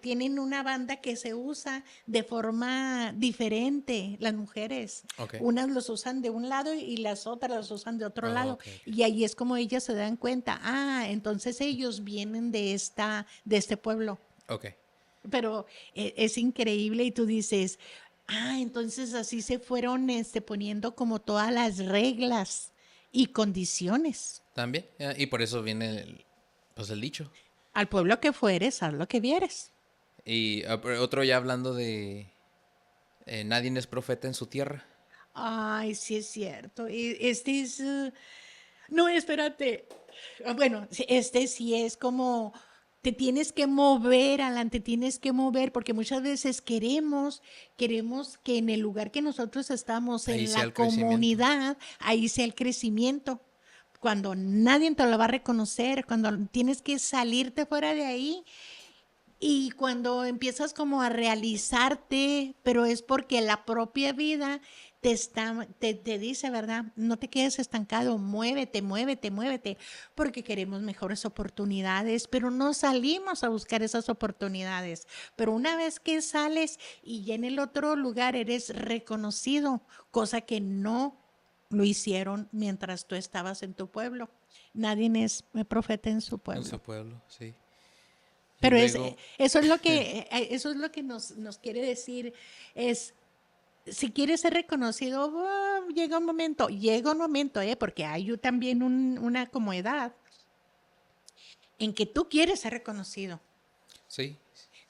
tienen una banda que se usa de forma diferente, las mujeres. Ok. Unas los usan de un lado y las otras los usan de otro Oh, lado. ok, ok. Y ahí es como ellas se dan cuenta, entonces ellos vienen de este pueblo. Ok. Pero es increíble y tú dices, entonces así se fueron poniendo como todas las reglas y condiciones. También. Y por eso viene pues el dicho. Al pueblo que fueres, haz lo que vieres. Y pero otro ya hablando de nadie es profeta en su tierra. Ay, sí es cierto. Este es... no, espérate. Bueno, sí, este sí es como... Te tienes que mover, Alan, te tienes que mover, porque muchas veces queremos que en el lugar que nosotros estamos, Ahí en sea la el crecimiento. comunidad, ahí sea el crecimiento. Cuando nadie te lo va a reconocer, cuando tienes que salirte fuera de ahí y cuando empiezas como a realizarte, pero es porque la propia vida te dice, ¿verdad? No te quedes estancado, muévete, muévete, muévete, porque queremos mejores oportunidades, pero no salimos a buscar esas oportunidades. Pero una vez que sales y ya en el otro lugar eres reconocido, cosa que no lo hicieron mientras tú estabas en tu pueblo. Nadie es profeta en su En su pueblo. pueblo, sí. Y Pero luego, eso es lo que nos quiere decir, es, si quieres ser reconocido, llega un momento, porque hay también una como edad en que tú quieres ser reconocido. sí,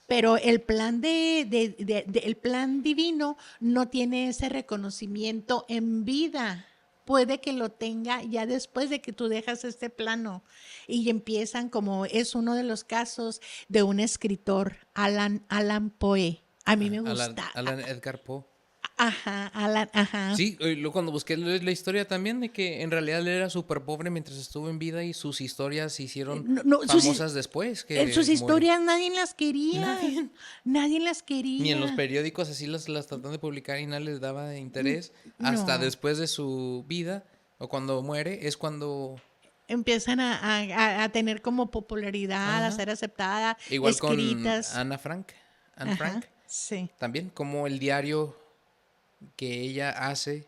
Pero el plan el plan divino no tiene ese reconocimiento en vida. Puede que lo tenga ya después de que tú dejas este plano y empiezan, como es uno de los casos de un escritor, Alan Poe. A mí me Alan, gusta. Alan Edgar Poe. Ajá, Alan, ajá. Sí, luego cuando busqué la historia también de que en realidad él era súper pobre mientras estuvo en vida y sus historias se hicieron No, no, famosas después en que sus murió. historias nadie las quería. Nadie, Nadie las ni en los quería. periódicos así las tratan de publicar y nadie les daba interés. Hasta No. después de su vida o cuando muere es cuando... Empiezan a tener como popularidad, a Ajá. ser aceptada, Igual con escritas. Ana Frank. Anne Frank. Ajá, sí. También como el diario que ella hace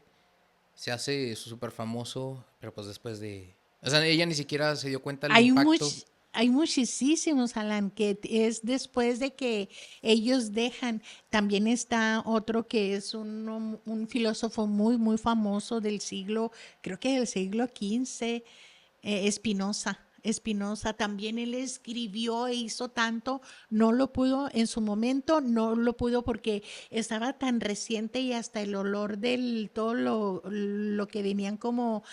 se hace súper famoso, pero pues después de... O sea, ella ni siquiera se dio cuenta del Hay impacto. much, hay muchísimos, Alan, que es después de que ellos dejan. También está otro que es un filósofo muy, muy famoso del siglo, creo que del siglo XV, Spinoza. Spinoza también él escribió e hizo tanto, no lo pudo en su momento, no lo pudo porque estaba tan reciente y hasta el olor del todo lo que venían como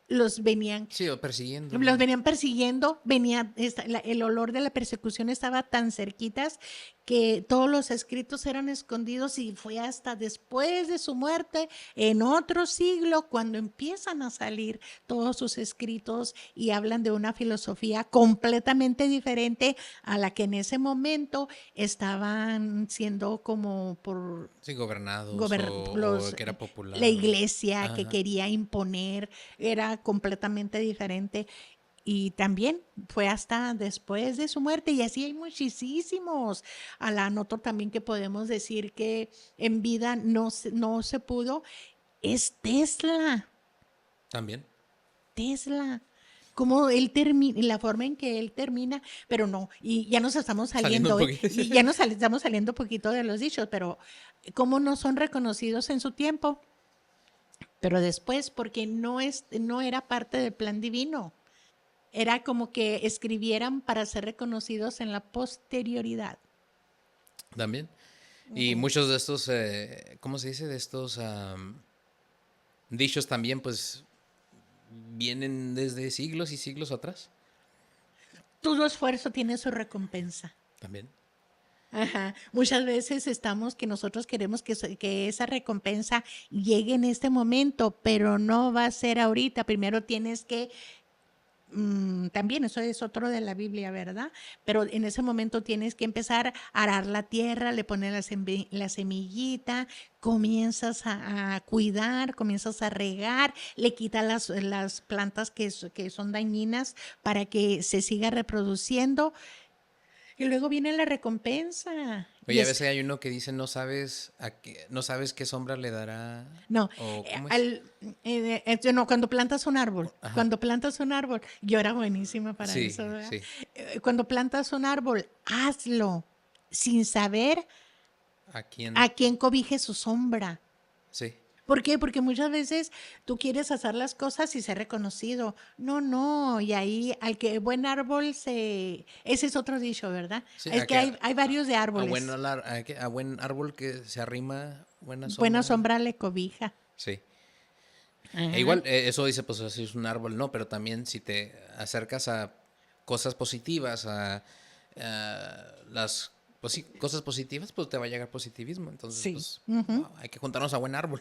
los venían Sí, o persiguiendo, los ¿no? venían persiguiendo, el olor de la persecución estaba tan cerquitas que todos los escritos eran escondidos y fue hasta después de su muerte, en otro siglo, cuando empiezan a salir todos sus escritos y hablan de una filosofía completamente diferente a la que en ese momento estaban siendo como por Sí, gobernados o los, que era la popular. iglesia que Ajá. quería imponer, era completamente diferente. Y también fue hasta después de su muerte, y así hay muchísimos. Otro también que podemos decir que en vida no se pudo es Tesla. También. Tesla. Como él termina, la forma en que él termina, pero no, y ya nos estamos Saliendo un saliendo, poquito. y ya estamos saliendo poquito de los dichos, pero cómo no son reconocidos en su tiempo, pero después, porque no era parte del plan divino. Era como que escribieran para ser reconocidos en la posterioridad. También. Y muchos de estos, ¿cómo se dice? De estos dichos también, pues, vienen desde siglos y siglos atrás. Todo esfuerzo tiene su recompensa. También. Ajá. Muchas veces estamos que nosotros queremos que esa recompensa llegue en este momento, pero no va a ser ahorita. Primero tienes que también eso es otro de la Biblia, ¿verdad? Pero en ese momento tienes que empezar a arar la tierra, le pones la semillita, comienzas a cuidar, comienzas a regar, le quitas las plantas que son dañinas para que se siga reproduciendo y luego viene la recompensa. Y Oye, a es, veces hay uno que dice no sabes qué sombra le dará. no, ¿O cómo es? no, Ajá. cuando plantas un árbol, yo era buenísima para Sí, eso, ¿verdad? sí. Cuando plantas un árbol, hazlo sin saber ¿A quién? a quién cobije su sombra. Sí. ¿Por qué? Porque muchas veces tú quieres hacer las cosas y ser reconocido. No, no, y ahí al que buen árbol se... Ese es otro dicho, ¿verdad? Sí, Es que hay varios de árboles. a buen árbol que se arrima, buena Buena sombra. sombra le cobija. Sí. E Ajá. igual, eso dice, pues así es un árbol, no, pero también si te acercas a cosas positivas, las pues sí, cosas positivas, pues te va a llegar positivismo. Entonces, Sí. pues Ujú. no, hay que juntarnos a buen árbol.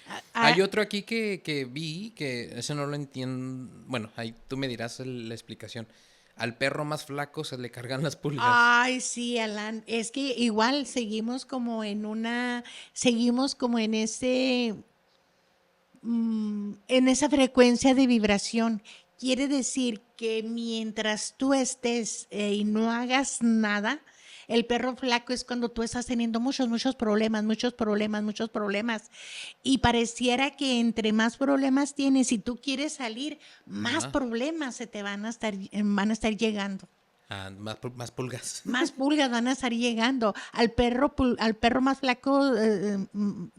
Ah, Hay ah, otro aquí que vi, que ese no lo entiendo. Bueno, ahí tú me dirás la explicación. Al perro más flaco se le cargan las pulgas. Ay, sí, Alan. Es que igual seguimos como en esa frecuencia de vibración. Quiere decir que mientras tú estés y no hagas nada, el perro flaco es cuando tú estás teniendo muchos problemas, muchos problemas, muchos problemas. Y pareciera que entre más problemas tienes, si tú quieres salir, más Ajá. problemas van a estar llegando. Más pulgas. Más pulgas van a estar llegando. Al perro más flaco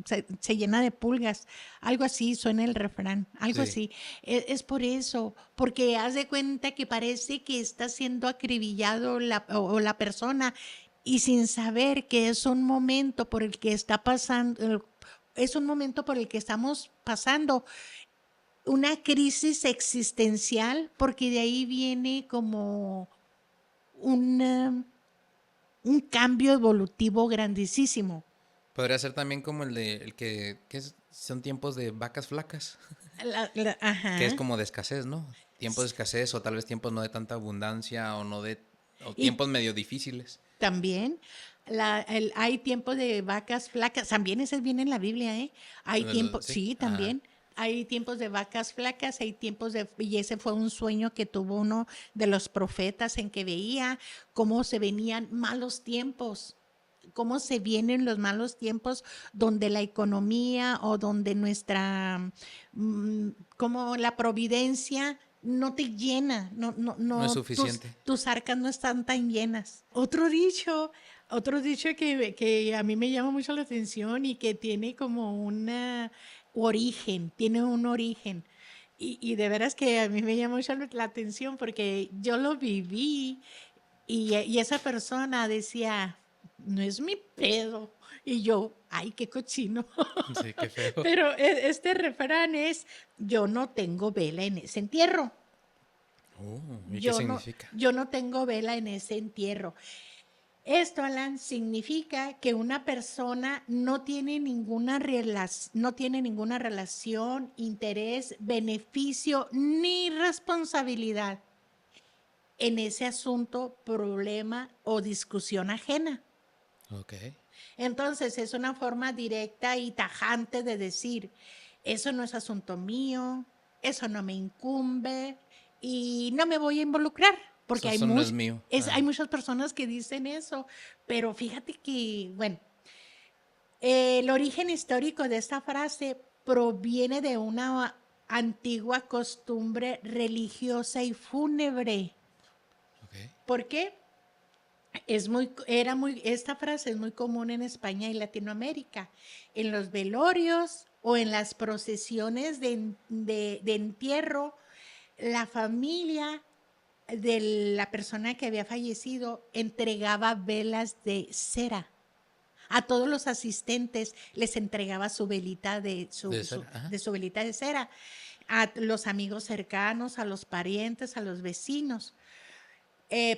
se llena de pulgas. Algo así suena el refrán. Algo Sí. así. Es por eso. Porque haz de cuenta que parece que está siendo acribillado o la persona y sin saber que es un momento por el que está pasando. Es un momento por el que estamos pasando una crisis existencial porque de ahí viene como una un cambio evolutivo grandísimo. Podría ser también como son tiempos de vacas flacas, que es Ajá. como de escasez, ¿no? Tiempos de escasez o tal vez tiempos no de tanta abundancia o Y tiempos medio difíciles. también hay tiempo de vacas flacas. También ese viene en la Biblia, ¿eh? Hay tiempo, Sí, sí, ajá. también. Hay tiempos de vacas flacas, y ese fue un sueño que tuvo uno de los profetas en que veía cómo se venían malos tiempos, cómo se vienen los malos tiempos donde la economía o donde como la providencia no te llena, No es no, suficiente. tus arcas no están tan llenas. Otro dicho que a mí me llama mucho la atención y que tiene como tiene un origen. Y de veras que a mí me llama mucho la atención porque yo lo viví y esa persona decía, no es mi pedo. Y yo, ay, qué cochino. Sí, qué feo. Pero este refrán es, yo no tengo vela en ese entierro. ¿Y qué significa? Yo no tengo vela en ese entierro. Esto, Alan, significa que una persona no tiene ninguna relación, interés, beneficio ni responsabilidad en ese asunto, problema o discusión ajena. Ok. Entonces es una forma directa y tajante de decir, eso no es asunto mío, eso no me incumbe y no me voy a involucrar, porque Eso no es mío. hay muchas personas que dicen eso, pero fíjate que, bueno, el origen histórico de esta frase proviene de una antigua costumbre religiosa y fúnebre. Ok. ¿Por qué? Esta frase es muy común en España y Latinoamérica. En los velorios o en las procesiones de entierro, la familia de la persona que había fallecido entregaba velas de cera. A todos los asistentes les entregaba su velita De ser. Ajá. de su velita de cera. A los amigos cercanos, a los parientes, a los vecinos.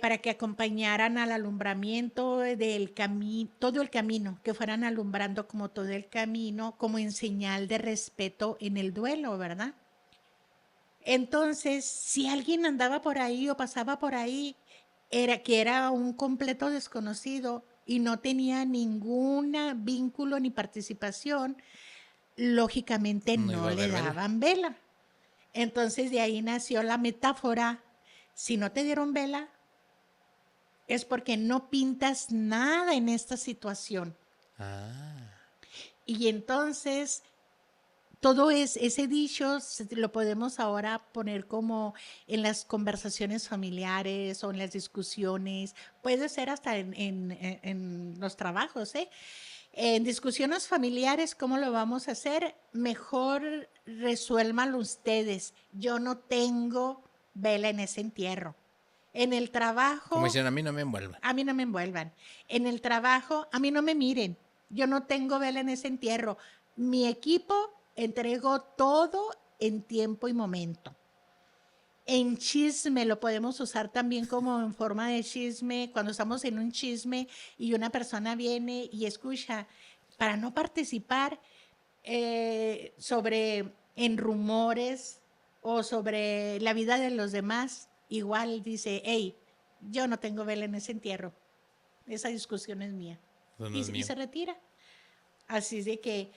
Para que acompañaran al alumbramiento del camino, todo el camino, que fueran alumbrando como todo el camino, como en señal de respeto en el duelo, ¿verdad? Entonces, si alguien andaba por ahí o pasaba por ahí, era un completo desconocido y no tenía ningún vínculo ni participación, lógicamente No iba no a le haber vela. daban vela. Entonces de ahí nació la metáfora, si no te dieron vela, es porque no pintas nada en esta situación. Ah. Y entonces todo ese dicho lo podemos ahora poner como en las conversaciones familiares o en las discusiones, puede ser hasta en los trabajos, ¿eh? En discusiones familiares, ¿cómo lo vamos a hacer? Mejor resuélvanlo ustedes. Yo no tengo vela en ese entierro. En el Como trabajo, dicen, a mí no me envuelvan. a mí no me envuelvan. En el trabajo, a mí no me miren. Yo no tengo vela en ese entierro. Mi equipo entregó todo en tiempo y momento. En chisme lo podemos usar también como en forma de chisme, cuando estamos en un chisme y una persona viene y escucha, para no participar sobre en rumores o sobre la vida de los demás, igual dice, hey, yo no tengo vela en ese entierro, esa discusión es mía. Pues no es Y mío. se retira. Así de que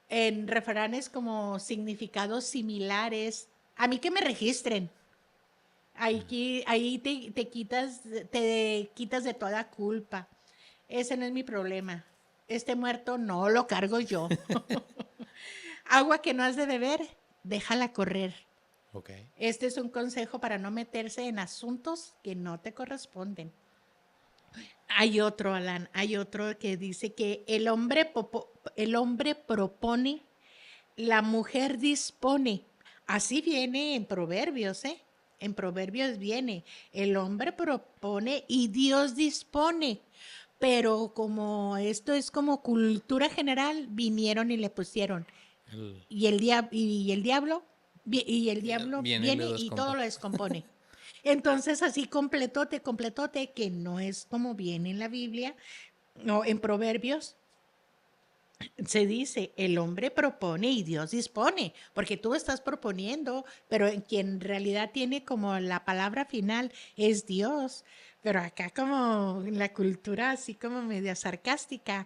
en refranes como significados similares, a mí que me registren. Ahí te quitas de toda culpa. Ese no es mi problema. Este muerto no lo cargo yo. Agua que no has de beber, déjala correr. Ok. Este es un consejo para no meterse en asuntos que no te corresponden. Hay otro, Alan, hay otro que dice que el hombre propone, la mujer dispone. Así viene en Proverbios, ¿eh? En Proverbios viene, el hombre propone y Dios dispone. Pero como esto es como cultura general, vinieron y le pusieron. El- Y el diablo, y el diablo Viene y lo viene y todo descompone. lo descompone. Entonces, así completote, completote, que no es como viene en la Biblia, no, en Proverbios, se dice, el hombre propone y Dios dispone, porque tú estás proponiendo, pero en quien en realidad tiene como la palabra final es Dios. Pero acá como la cultura así como media sarcástica,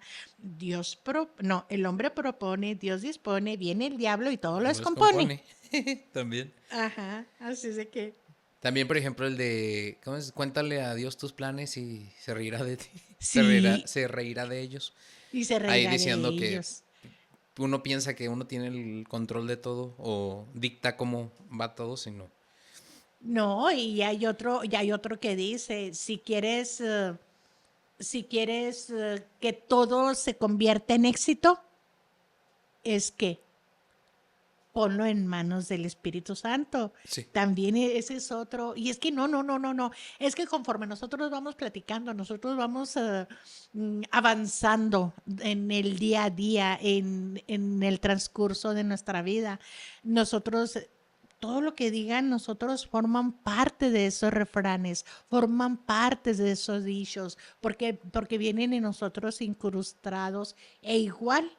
no, el hombre propone, Dios dispone, viene el diablo y todo lo Lo descompone. descompone. También. Ajá, así es de que También, por ejemplo, el de, ¿cómo es? Cuéntale a Dios tus planes y se reirá de ti. sí, Se reirá de ellos. y se Ahí reirá de diciendo que ellos. uno piensa que uno tiene el control de todo o dicta cómo va todo, sino No, y hay otro que dice, si quieres que todo se convierta en éxito, es que ponlo en manos del Espíritu Santo. sí. También ese es otro. Y es que no. Es que conforme nosotros vamos platicando, nosotros vamos avanzando en el día a día, en el transcurso de nuestra vida, nosotros todo lo que digan nosotros forman parte de esos refranes, forman parte de esos dichos, porque vienen en nosotros incrustados e igual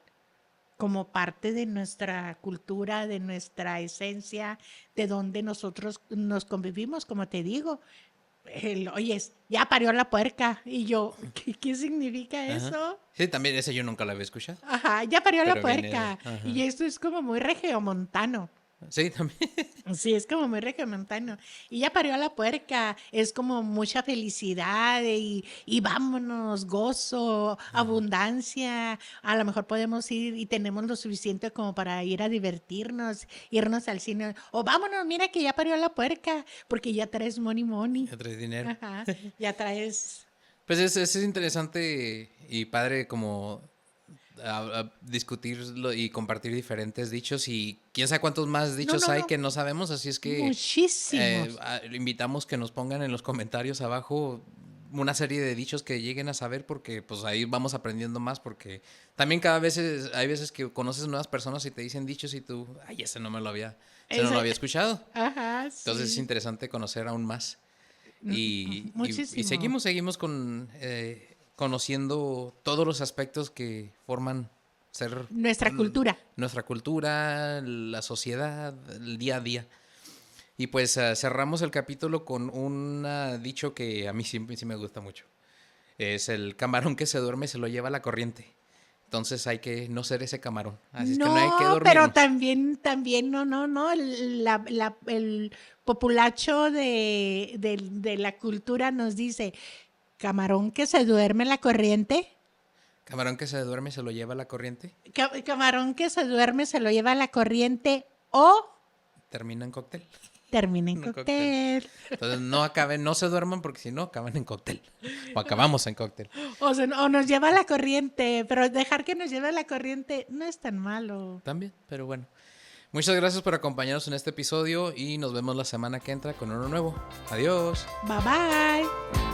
como parte de nuestra cultura, de nuestra esencia, de donde nosotros nos convivimos, como te digo. Oyes, ya parió la puerca. Y yo, ¿qué significa Ajá. eso? Sí, también ese yo nunca lo había escuchado. Ajá, ya parió la Pero viene puerca. de... Ajá. Y esto es como muy regiomontano. Sí, también. Sí, es como muy regiomontano. Y ya parió a la puerca. Es como mucha felicidad y vámonos, gozo, abundancia. A lo mejor podemos ir y tenemos lo suficiente como para ir a divertirnos, irnos al cine. O vámonos, mira que ya parió a la puerca, porque ya traes money money. Ya traes dinero. Ajá, ya traes. Pues es interesante y padre como a discutirlo y compartir diferentes dichos y quién sabe cuántos más No, dichos no, hay no. que no sabemos, así es que Muchísimos. invitamos que nos pongan en los comentarios abajo una serie de dichos que lleguen a saber porque pues ahí vamos aprendiendo más porque también hay veces que conoces nuevas personas y te dicen dichos y tú, ay, ese no lo había escuchado. Ajá, Entonces es sí. interesante conocer aún más. Y Muchísimo. seguimos conociendo todos los aspectos que forman ser Nuestra cultura. nuestra cultura, la sociedad, el día a día. Y pues cerramos el capítulo con un dicho que a mí siempre sí me gusta mucho. Es el camarón que se duerme se lo lleva la corriente. Entonces hay que no ser ese camarón. Así es que no hay que No, pero dormirnos. también, no. El populacho de la cultura nos dice, camarón que se duerme en la corriente, Camarón que se duerme se lo lleva la corriente. camarón que se duerme se lo lleva a la corriente o Termina en cóctel. termina en Un cóctel. cóctel. Entonces no se duerman porque si no acaban en cóctel. O acabamos en cóctel. O nos lleva a la corriente, pero dejar que nos lleve a la corriente no es tan malo. También, pero bueno. Muchas gracias por acompañarnos en este episodio y nos vemos la semana que entra con uno nuevo. Adiós. Bye bye.